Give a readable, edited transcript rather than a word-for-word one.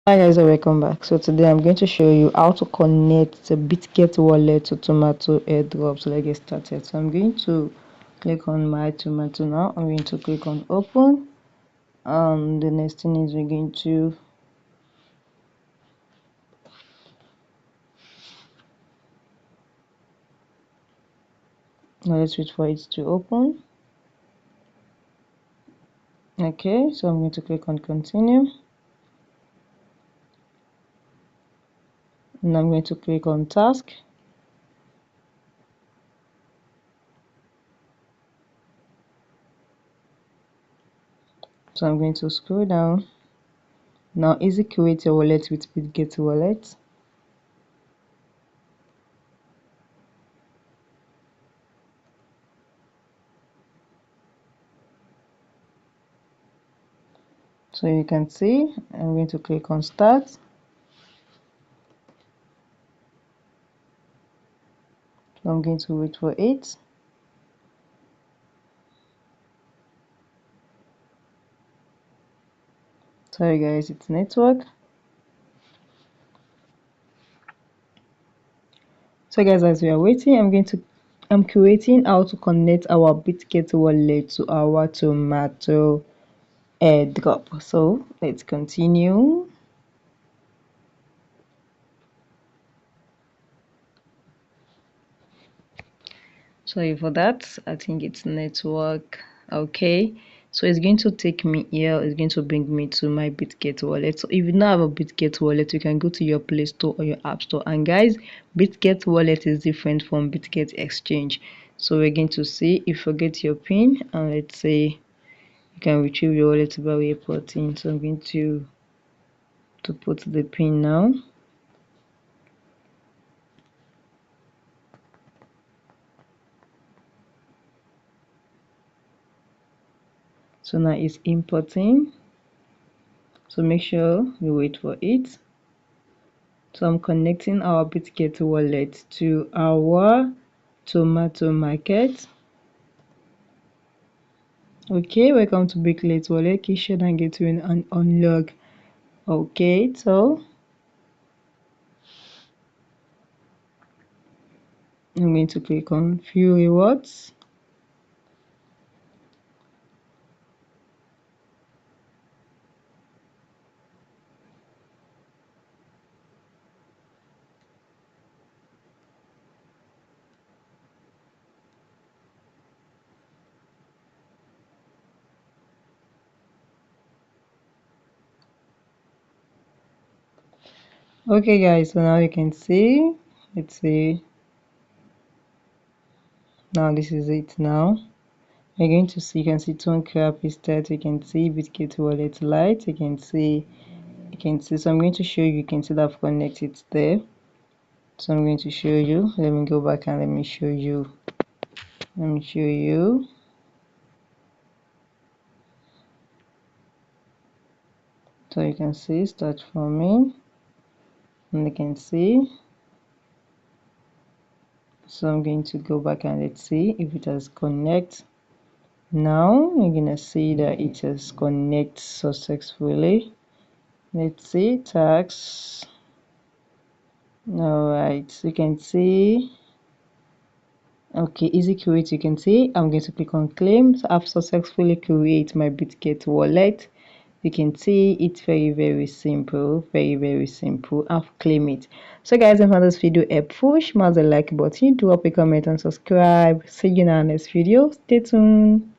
Hi guys, and welcome back. So today I'm going to show you how to connect the Bitget wallet to Tomato Airdrop. So let's get started. So I'm going to click on my Tomato now. I'm going to click on open. The next thing is we're going to now let's wait for it to open. Okay, so I'm going to click on continue. And I'm going to click on task. So I'm going to scroll down. Now easy create your wallet with Bitget wallet. So you can see I'm going to click on start. So I'm going to wait for it. Sorry guys, it's network. So guys, as we are waiting, I'm creating how to connect our Bitget wallet to our Tomato Airdrop. So let's continue. Sorry for that. I think it's network. Okay. So it's going to take me here. It's going to bring me to my Bitget wallet. So if you don't have a Bitget wallet, you can go to your Play Store or your App Store. And guys, Bitget wallet is different from Bitget Exchange. So we're going to see if you forget your PIN, and let's say you can retrieve your wallet by reporting. So I'm going to put the PIN now. So now it's importing. So make sure you wait for it. So I'm connecting our Bitget wallet to our Tomato market. Okay, welcome to Bitget wallet. Key share and gateway and unlock. Okay, so I'm going to click on view rewards. Okay guys, so now you can see, let's see, now this is it now. You're going to see, you can see tone crap is that, you can see Bitget wallet lite, you can see, so I'm going to show you, you can see that I've connected there. So I'm going to show you, let me go back and let me show you. So you can see start forming, and you can see, so I'm going to go back and let's see if it has connect. Now you're gonna see that it has connect successfully. Let's see tax. All right, so you can see, okay, easy create. You can see I'm going to click on claim. So I've successfully create my Bitget wallet. You can see it's very simple, very simple. I've claimed it. So guys, if you found this video helpful, smash the like button, drop a comment and subscribe. See you in our next video. Stay tuned.